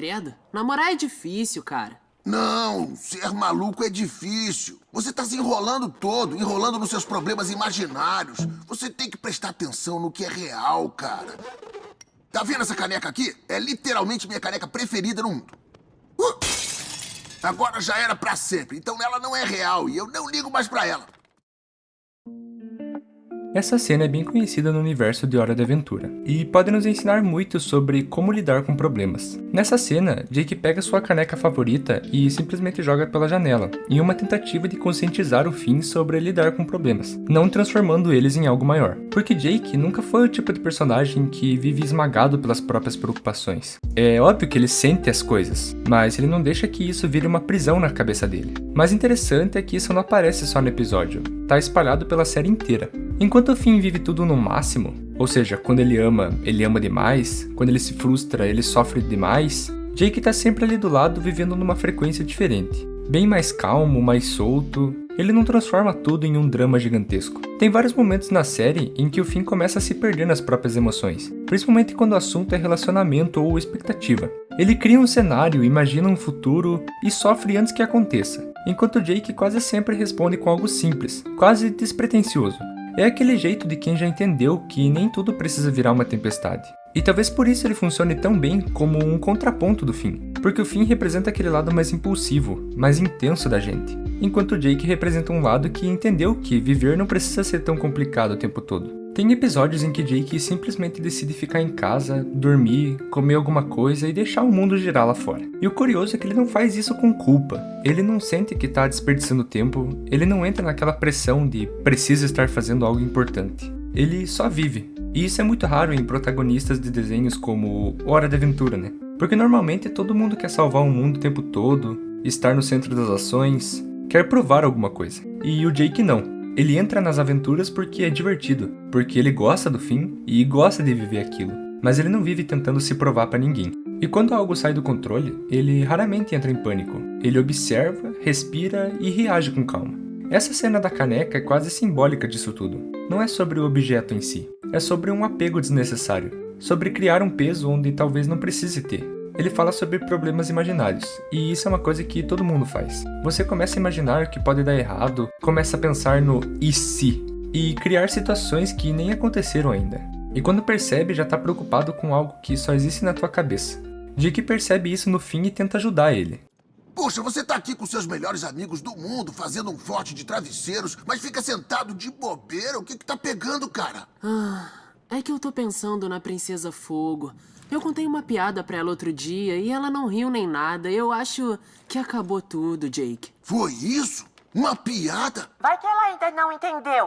credo. Namorar é difícil, cara. Não, ser maluco é difícil. Você tá se enrolando todo, enrolando nos seus problemas imaginários. Você tem que prestar atenção no que é real, cara. Tá vendo essa caneca aqui? É literalmente minha caneca preferida no mundo. Agora já era pra sempre, então ela não é real e eu não ligo mais pra ela. Essa cena é bem conhecida no universo de Hora de Aventura, e pode nos ensinar muito sobre como lidar com problemas. Nessa cena, Jake pega sua caneca favorita e simplesmente joga pela janela, em uma tentativa de conscientizar o Finn sobre lidar com problemas, não transformando eles em algo maior. Porque Jake nunca foi o tipo de personagem que vive esmagado pelas próprias preocupações. É óbvio que ele sente as coisas, mas ele não deixa que isso vire uma prisão na cabeça dele. Mas interessante é que isso não aparece só no episódio, tá espalhado pela série inteira. Enquanto o Finn vive tudo no máximo, ou seja, quando ele ama demais, quando ele se frustra, ele sofre demais, Jake tá sempre ali do lado vivendo numa frequência diferente. Bem mais calmo, mais solto, ele não transforma tudo em um drama gigantesco. Tem vários momentos na série em que o Finn começa a se perder nas próprias emoções, principalmente quando o assunto é relacionamento ou expectativa. Ele cria um cenário, imagina um futuro e sofre antes que aconteça, enquanto Jake quase sempre responde com algo simples, quase despretensioso. É aquele jeito de quem já entendeu que nem tudo precisa virar uma tempestade. E talvez por isso ele funcione tão bem como um contraponto do Finn, porque o Finn representa aquele lado mais impulsivo, mais intenso da gente, enquanto o Jake representa um lado que entendeu que viver não precisa ser tão complicado o tempo todo. Tem episódios em que Jake simplesmente decide ficar em casa, dormir, comer alguma coisa e deixar o mundo girar lá fora. E o curioso é que ele não faz isso com culpa. Ele não sente que tá desperdiçando tempo, ele não entra naquela pressão de precisa estar fazendo algo importante. Ele só vive. E isso é muito raro em protagonistas de desenhos como Hora de Aventura, né? Porque normalmente todo mundo quer salvar o mundo o tempo todo, estar no centro das ações, quer provar alguma coisa. E o Jake não. Ele entra nas aventuras porque é divertido, porque ele gosta do Finn e gosta de viver aquilo, mas ele não vive tentando se provar pra ninguém. E quando algo sai do controle, ele raramente entra em pânico. Ele observa, respira e reage com calma. Essa cena da caneca é quase simbólica disso tudo. Não é sobre o objeto em si, é sobre um apego desnecessário, sobre criar um peso onde talvez não precise ter. Ele fala sobre problemas imaginários, e isso é uma coisa que todo mundo faz. Você começa a imaginar o que pode dar errado, começa a pensar no e se, e criar situações que nem aconteceram ainda. E quando percebe, já tá preocupado com algo que só existe na tua cabeça. Jake percebe isso no fim e tenta ajudar ele. Poxa, você tá aqui com seus melhores amigos do mundo, fazendo um forte de travesseiros, mas fica sentado de bobeira? O que tá pegando, cara? É que eu tô pensando na Princesa Fogo. Eu contei uma piada pra ela outro dia e ela não riu nem nada. Eu acho que acabou tudo, Jake. Foi isso? Uma piada? Vai que ela ainda não entendeu.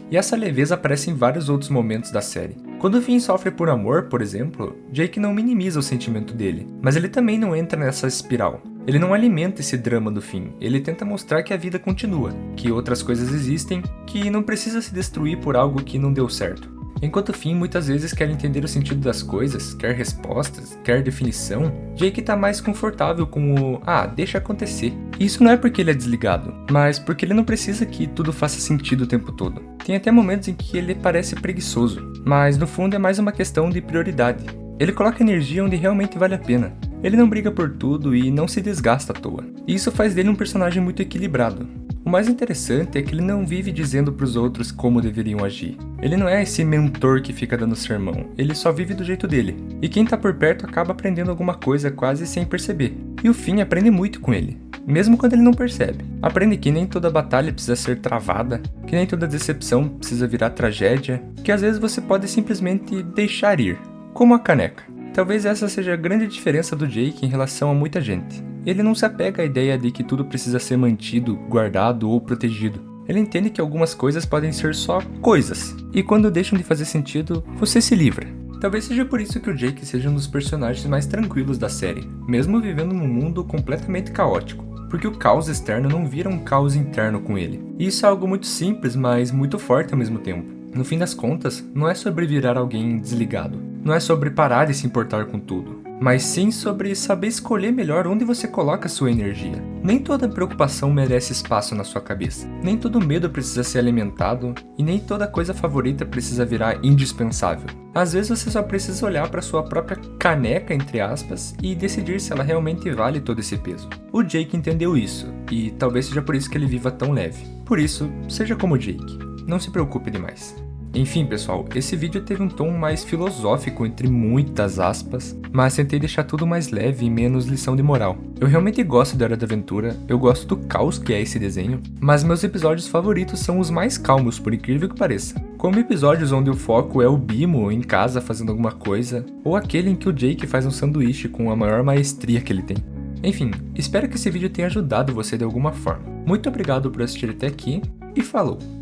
E essa leveza aparece em vários outros momentos da série. Quando o Finn sofre por amor, por exemplo, Jake não minimiza o sentimento dele, mas ele também não entra nessa espiral. Ele não alimenta esse drama do Finn, ele tenta mostrar que a vida continua, que outras coisas existem, que não precisa se destruir por algo que não deu certo. Enquanto o Finn muitas vezes quer entender o sentido das coisas, quer respostas, quer definição, Jake tá mais confortável com o deixa acontecer. E isso não é porque ele é desligado, mas porque ele não precisa que tudo faça sentido o tempo todo. Tem até momentos em que ele parece preguiçoso, mas no fundo é mais uma questão de prioridade. Ele coloca energia onde realmente vale a pena. Ele não briga por tudo e não se desgasta à toa. E isso faz dele um personagem muito equilibrado. O mais interessante é que ele não vive dizendo pros outros como deveriam agir. Ele não é esse mentor que fica dando sermão, ele só vive do jeito dele. E quem tá por perto acaba aprendendo alguma coisa quase sem perceber. E o Finn aprende muito com ele, mesmo quando ele não percebe. Aprende que nem toda batalha precisa ser travada, que nem toda decepção precisa virar tragédia, que às vezes você pode simplesmente deixar ir, como a caneca. Talvez essa seja a grande diferença do Jake em relação a muita gente. Ele não se apega à ideia de que tudo precisa ser mantido, guardado ou protegido. Ele entende que algumas coisas podem ser só coisas, e quando deixam de fazer sentido, você se livra. Talvez seja por isso que o Jake seja um dos personagens mais tranquilos da série, mesmo vivendo num mundo completamente caótico, porque o caos externo não vira um caos interno com ele. E isso é algo muito simples, mas muito forte ao mesmo tempo. No fim das contas, não é sobre virar alguém desligado, não é sobre parar de se importar com tudo. mas sim sobre saber escolher melhor onde você coloca a sua energia. Nem toda preocupação merece espaço na sua cabeça, nem todo medo precisa ser alimentado e nem toda coisa favorita precisa virar indispensável. Às vezes você só precisa olhar para sua própria caneca, entre aspas, e decidir se ela realmente vale todo esse peso. O Jake entendeu isso, e talvez seja por isso que ele viva tão leve. Por isso, seja como o Jake, não se preocupe demais. Enfim, pessoal, esse vídeo teve um tom mais filosófico, entre muitas aspas, mas tentei deixar tudo mais leve e menos lição de moral. Eu realmente gosto da Hora da Aventura, eu gosto do caos que é esse desenho, mas meus episódios favoritos são os mais calmos, por incrível que pareça. Como episódios onde o foco é o Bimo em casa fazendo alguma coisa, ou aquele em que o Jake faz um sanduíche com a maior maestria que ele tem. Enfim, espero que esse vídeo tenha ajudado você de alguma forma. Muito obrigado por assistir até aqui e falou!